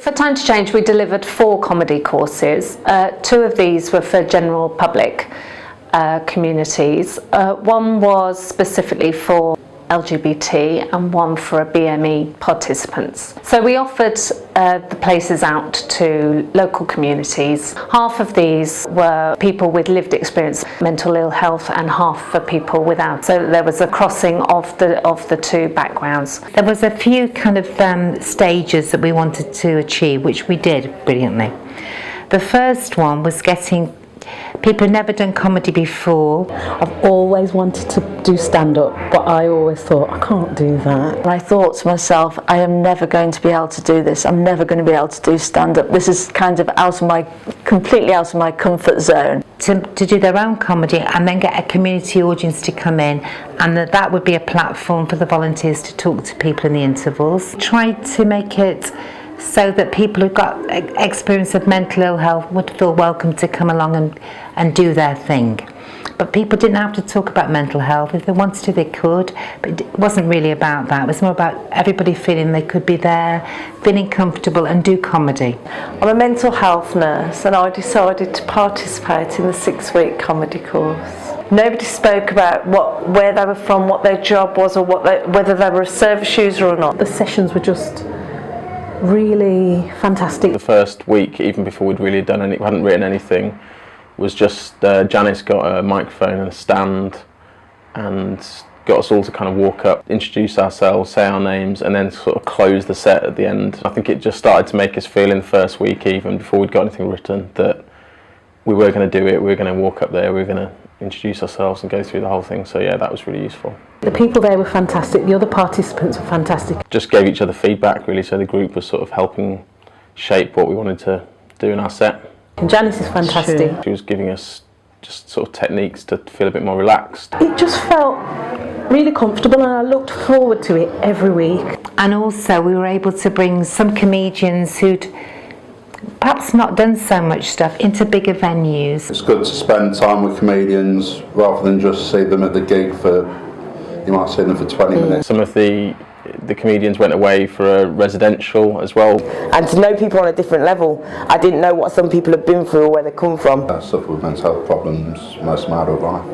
For Time to Change, we delivered 4 comedy courses. 2 of these were for general public communities. One was specifically for LGBT and one for BME participants. So we offered the places out to local communities. Half of these were people with lived experience of mental ill health and half for people without. So there was a crossing of the 2 backgrounds. There was a few kind of stages that we wanted to achieve, which we did brilliantly. The first one was getting people who'd never done comedy before. I've always wanted to do stand-up, but I always thought, I can't do that. And I thought to myself, I am never going to be able to do this. I'm never going to be able to do stand-up. This is kind of completely out of my comfort zone. To do their own comedy and then get a community audience to come in, and that would be a platform for the volunteers to talk to people in the intervals. Tried to make it so that people who've got experience of mental ill health would feel welcome to come along and do their thing. But people didn't have to talk about mental health. If they wanted to, they could, but it wasn't really about that. It was more about everybody feeling they could be there, feeling comfortable and do comedy. I'm a mental health nurse and I decided to participate in the 6-week comedy course. Nobody spoke about where they were from, what their job was, or whether they were a service user or not. The sessions were just really fantastic. The first week, even before we'd really done we hadn't written anything, was just Janice got a microphone and a stand and got us all to kind of walk up, introduce ourselves, say our names, and then sort of close the set at the end. I think it just started to make us feel in the first week, even before we'd got anything written, that we were going to do it, we were going to walk up there, we were going to introduce ourselves and go through the whole thing. So yeah, that was really useful. The people there were fantastic, the other participants were fantastic. Just gave each other feedback really, so the group was sort of helping shape what we wanted to do in our set. And Janice is fantastic. She was giving us just sort of techniques to feel a bit more relaxed. It just felt really comfortable and I looked forward to it every week. And also we were able to bring some comedians who'd perhaps not done so much stuff into bigger venues. It's good to spend time with comedians rather than just see them at the gig you might see them for 20 minutes. Some of the comedians went away for a residential as well. And to know people on a different level, I didn't know what some people have been through or where they come from. I suffer with mental health problems most of my adult life.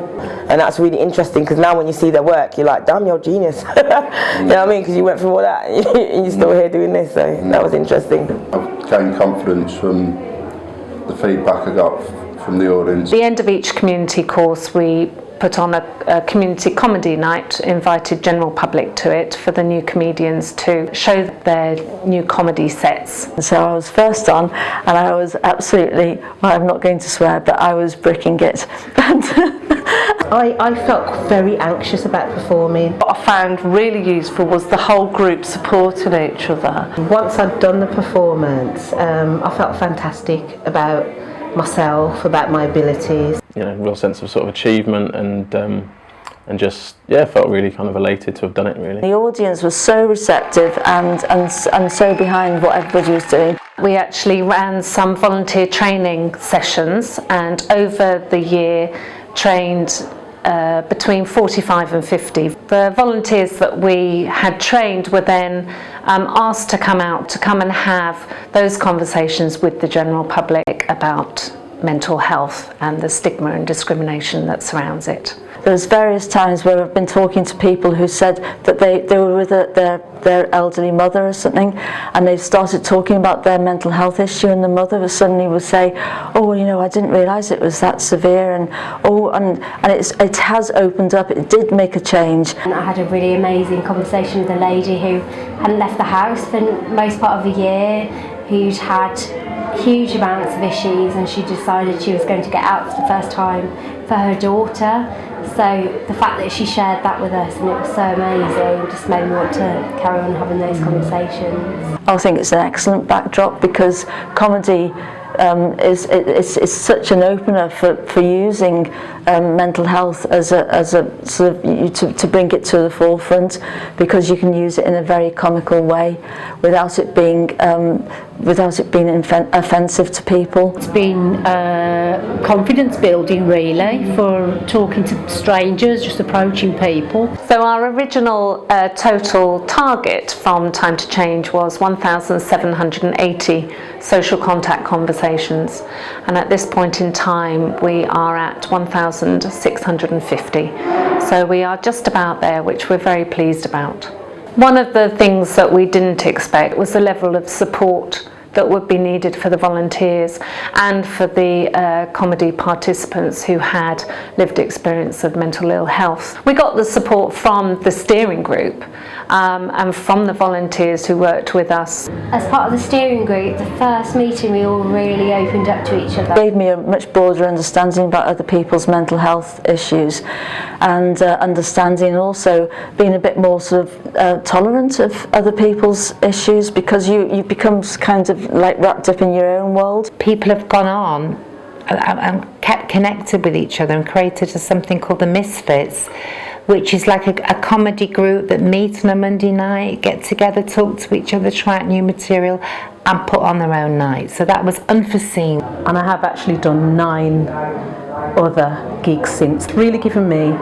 And that's really interesting because now when you see their work, you're like, damn, you're a genius. You know what I mean? Because you went through all that and you're still here doing this, so that was interesting. I've gained confidence from the feedback I got from the audience. At the end of each community course, we put on a community comedy night, invited general public to it for the new comedians to show their new comedy sets. So I was first on and I was absolutely, well, I'm not going to swear, but I was bricking it. I felt very anxious about performing. What I found really useful was the whole group supporting each other. Once I'd done the performance, I felt fantastic about myself, about my abilities. You know, real sense of sort of achievement and just, yeah, felt really kind of elated to have done it really. The audience was so receptive and so behind what everybody was doing. We actually ran some volunteer training sessions and over the year trained between 45 and 50. The volunteers that we had trained were then asked to come and have those conversations with the general public about mental health and the stigma and discrimination that surrounds it. There's various times where I've been talking to people who said that they were with their elderly mother or something, and they've started talking about their mental health issue, and the mother suddenly would say, oh, well, you know, I didn't realise it was that severe, and it has opened up, it did make a change. And I had a really amazing conversation with a lady who hadn't left the house for most part of the year, who'd had huge amounts of issues, and she decided she was going to get out for the first time for her daughter. So the fact that she shared that with us, and it was so amazing, just made me want to carry on having those conversations. I think it's an excellent backdrop because comedy is such an opener for using mental health as a sort of to bring it to the forefront, because you can use it in a very comical way without it being without it being offensive to people. It's been confidence building really, for talking to strangers, just approaching people. So our original total target from Time to Change was 1,780 social contact conversations, and at this point in time we are at 1,650. So we are just about there, which we're very pleased about. One of the things that we didn't expect was the level of support that would be needed for the volunteers and for the comedy participants who had lived experience of mental ill health. We got the support from the steering group and from the volunteers who worked with us. As part of the steering group, the first meeting we all really opened up to each other. It gave me a much broader understanding about other people's mental health issues, and understanding, and also being a bit more sort of tolerant of other people's issues, because you become kind of like wrapped up in your own world. People have gone on and kept connected with each other and created something called the Misfits, which is like a comedy group that meet on a Monday night, get together, talk to each other, try out new material and put on their own night. So that was unforeseen. And I have actually done 9 other gigs since. It's really given me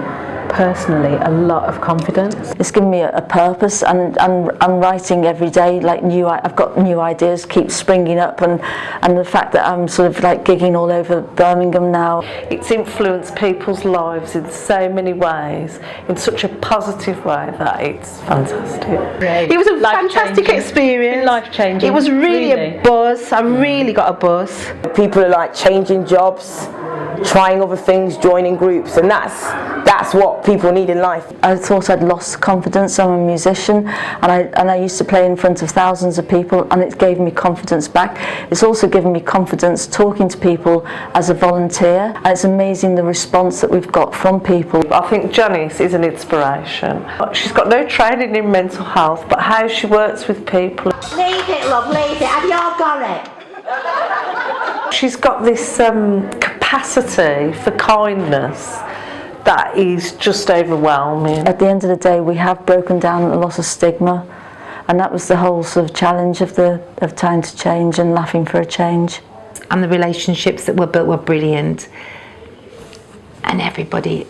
personally a lot of confidence. It's given me a purpose, and I'm writing every day, like I've got new ideas keep springing up, and the fact that I'm sort of like gigging all over Birmingham now. It's influenced people's lives in so many ways, in such a positive way, that it's fantastic. It was a fantastic experience. Life-changing. It was really a buzz. I really got a buzz. People are like changing jobs, trying other things, joining groups, and that's what people need in life. I thought I'd lost confidence. I'm a musician, and I used to play in front of thousands of people, and it gave me confidence back. It's also given me confidence talking to people as a volunteer, and it's amazing the response that we've got from people. I think Janice is an inspiration. She's got no training in mental health, but how she works with people. Leave it, love, leave it. Have you all got it? She's got this capacity for kindness that is just overwhelming. At the end of the day, we have broken down a lot of stigma, and that was the whole sort of challenge of Time to Change and Laughing for a Change. And the relationships that were built were brilliant, and everybody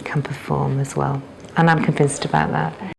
can perform as well, and I'm convinced about that.